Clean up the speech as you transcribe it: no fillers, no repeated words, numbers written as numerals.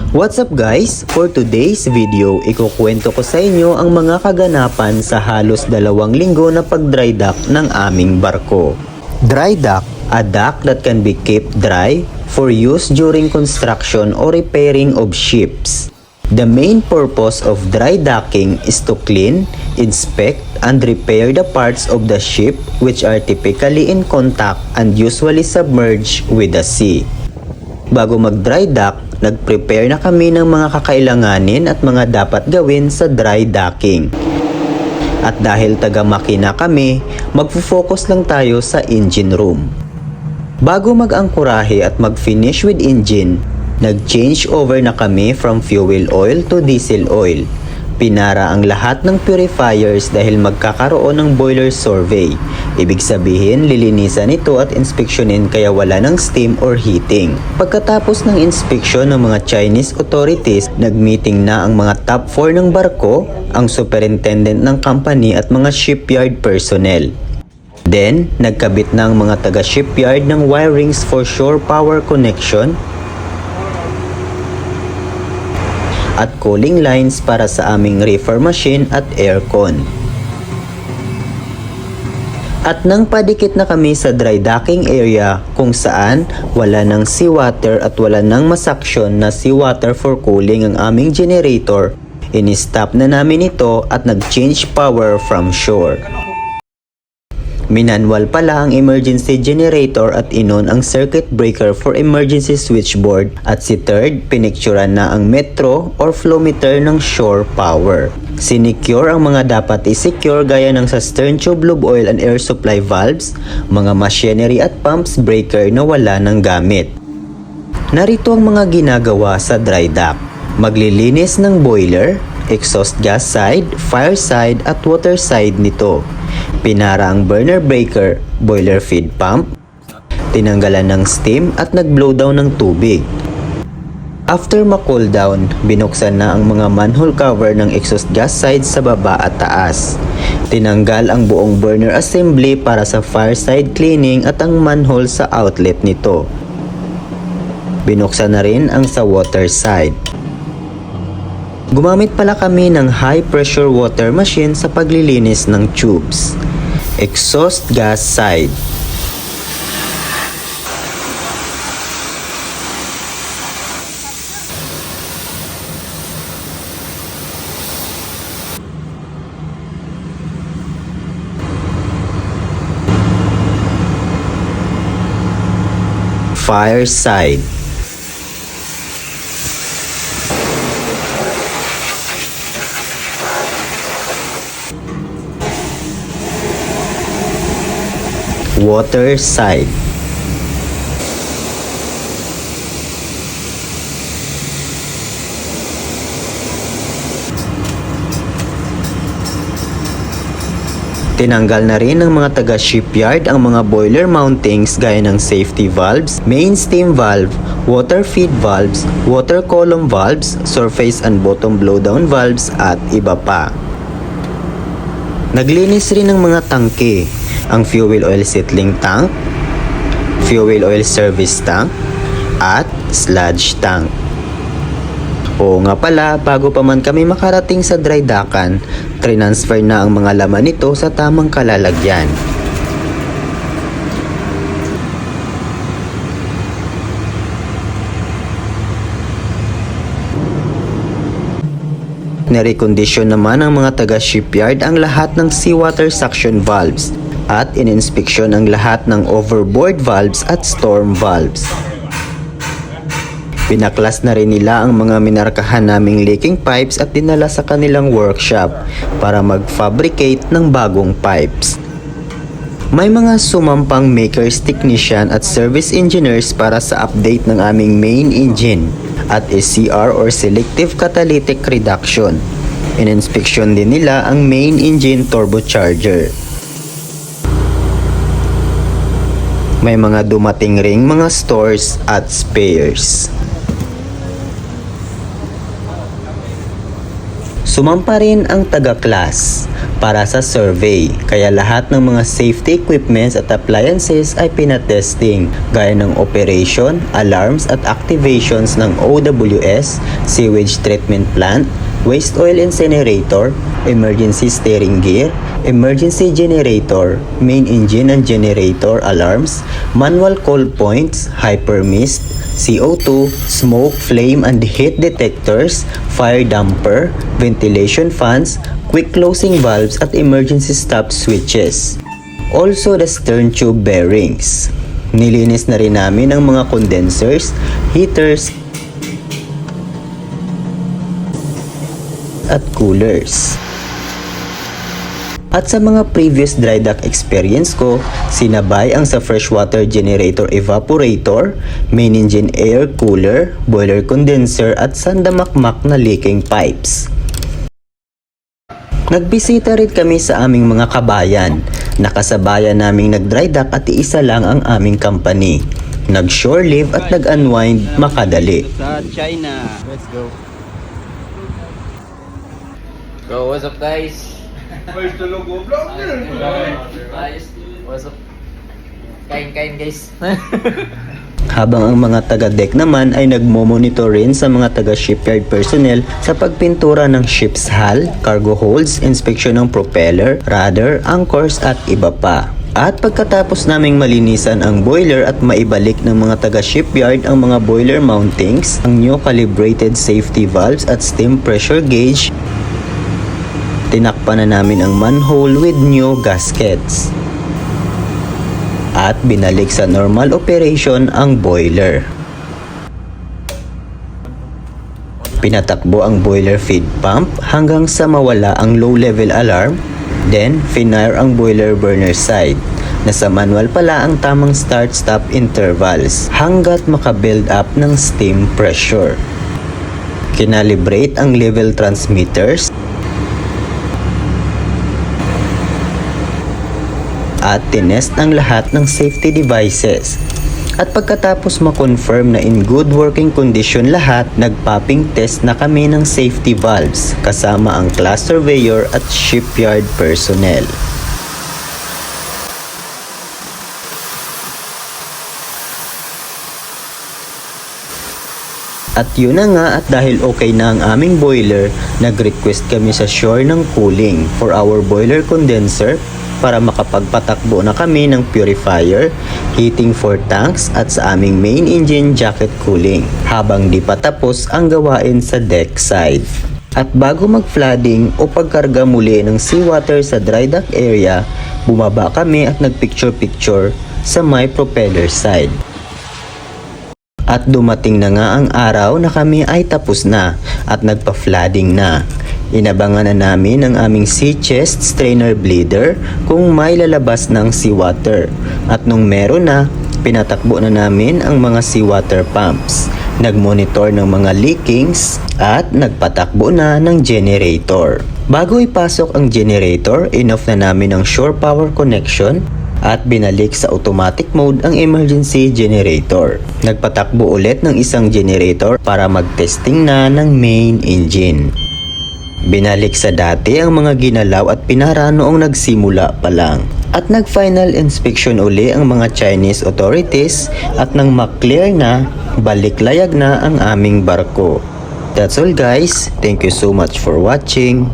What's up guys? For today's video, ikukwento ko sa inyo ang mga kaganapan sa halos 2 linggo na pag-dry dock ng aming barko. Dry dock, a dock that can be kept dry for use during construction or repairing of ships. The main purpose of dry docking is to clean, inspect, and repair the parts of the ship which are typically in contact and usually submerged with the sea. Bago mag-dry dock, nag-prepare na kami ng mga kakailanganin at mga dapat gawin sa dry docking. At dahil taga-makina kami, magfo-focus lang tayo sa engine room. Bago mag-angkurahe at mag-finish with engine, nag-change over na kami from fuel oil to diesel oil. Pinara ang lahat ng purifiers dahil magkakaroon ng boiler survey. Ibig sabihin, lilinisan ito at inspeksyonin kaya wala ng steam or heating. Pagkatapos ng inspeksyon ng mga Chinese authorities, nag-meeting na ang mga top 4 ng barko, ang superintendent ng company at mga shipyard personnel. Then, nagkabit na ang mga taga-shipyard ng wirings for shore power connection at cooling lines para sa aming reefer machine at aircon. At nang padikit na kami sa dry docking area kung saan wala ng seawater at wala ng masaksyon na seawater for cooling ang aming generator, in-stop na namin ito at nag-change power from shore. Minanwal pala ang emergency generator at inon ang circuit breaker for emergency switchboard at si third pinicturan na ang metro or flow meter ng shore power. Sinecure ang mga dapat i-secure gaya ng sa stern tube lube oil and air supply valves, mga machinery at pumps breaker na wala ng gamit. Narito ang mga ginagawa sa dry dock. Maglilinis ng boiler, exhaust gas side, fire side at water side nito. Pinara ang burner breaker, boiler feed pump, tinanggalan ng steam at nag-blow down ng tubig. After ma-cool down, binuksan na ang mga manhole cover ng exhaust gas side sa baba at taas. Tinanggal ang buong burner assembly para sa fire side cleaning at ang manhole sa outlet nito. Binuksan na rin ang sa water side. Gumamit pala kami ng high pressure water machine sa paglilinis ng tubes. Exhaust gas side. Fire side. Water side. Tinanggal na rin ng mga taga-shipyard ang mga boiler mountings gaya ng safety valves, main steam valve, water feed valves, water column valves, surface and bottom blowdown valves at iba pa. Naglinis rin ng mga tangke, ang fuel oil settling tank, fuel oil service tank, at sludge tank. Oo nga pala, bago pa man kami makarating sa dry dockan, transfer na ang mga laman nito sa tamang kalalagyan. Nirekondisyon naman ng mga taga-shipyard ang lahat ng seawater suction valves at in-inspeksyon ang lahat ng overboard valves at storm valves. Pinaklas na rin nila ang mga minarkahan naming leaking pipes at dinala sa kanilang workshop para mag-fabricate ng bagong pipes. May mga sumampang makers technician at service engineers para sa update ng aming main engine at SCR or selective catalytic reduction. In-inspeksyon din nila ang main engine turbocharger. May mga dumating ring mga stores at spares. Sumampa rin ang taga-class para sa survey, kaya lahat ng mga safety equipments at appliances ay pinatesting gaya ng operation, alarms at activations ng OWS, sewage treatment plant, waste oil incinerator, emergency steering gear, emergency generator, main engine and generator alarms, manual call points, hyper mist, CO2, smoke, flame and heat detectors, fire damper, ventilation fans, quick closing valves at emergency stop switches. Also the stern tube bearings. Nilinis na rin namin ang mga condensers, heaters, at coolers. At sa mga previous dry dock experience ko, sinabay ang sa freshwater generator evaporator, main engine air cooler, boiler condenser at sandamakmak na leaking pipes. Nagbisita rin kami sa aming mga kabayan. Nakasabayan naming nag-dry dock at iisa lang ang aming company. Nag-shore leave at nag-unwind makadali. Sa China. Let's go. Go, what's up guys? Where's the logo vlogger? Ayos. What's up? Kain-kain guys. Habang ang mga taga-deck naman ay nagmo-monitor rin sa mga taga-shipyard personnel sa pagpintura ng ship's hull, cargo holds, inspeksyon ng propeller, rudder, anchors at iba pa. At pagkatapos naming malinisan ang boiler at maibalik ng mga taga-shipyard ang mga boiler mountings, ang new calibrated safety valves at steam pressure gauge, tinakpan na namin ang manhole with new gaskets. At binalik sa normal operation ang boiler. Pinatakbo ang boiler feed pump hanggang sa mawala ang low level alarm. Then, finire ang boiler burner side. Nasa manual pala ang tamang start-stop intervals hanggat makabuild up ng steam pressure. Kinalibrate ang level transmitters at tinest ang lahat ng safety devices. At pagkatapos ma-confirm na in good working condition lahat, nag-popping test na kami ng safety valves kasama ang class surveyor at shipyard personnel. At yun na nga, at dahil okay na ang aming boiler, nag-request kami sa shore ng cooling for our boiler condenser para makapagpatakbo na kami ng purifier, heating for tanks at sa aming main engine jacket cooling habang di pa tapos ang gawain sa deck side. At bago mag-flooding o pagkarga muli ng seawater sa dry dock area, bumaba kami at nagpicture-picture sa may propeller side. At dumating na nga ang araw na kami ay tapos na at nagpa-flooding na. Inabangan na namin ang aming sea chest strainer bleeder kung may lalabas ng seawater. At nung meron na, pinatakbo na namin ang mga seawater pumps. Nagmonitor ng mga leakings at nagpatakbo na ng generator. Bago ipasok ang generator, inoff na namin ang shore power connection at binalik sa automatic mode ang emergency generator. Nagpatakbo ulit ng isang generator para mag-testing na ng main engine. Binalik sa dati ang mga ginalaw at pinara noong nagsimula pa lang. At nag-final inspection uli ang mga Chinese authorities at nang maklear na, balik layag na ang aming barko. That's all guys. Thank you so much for watching.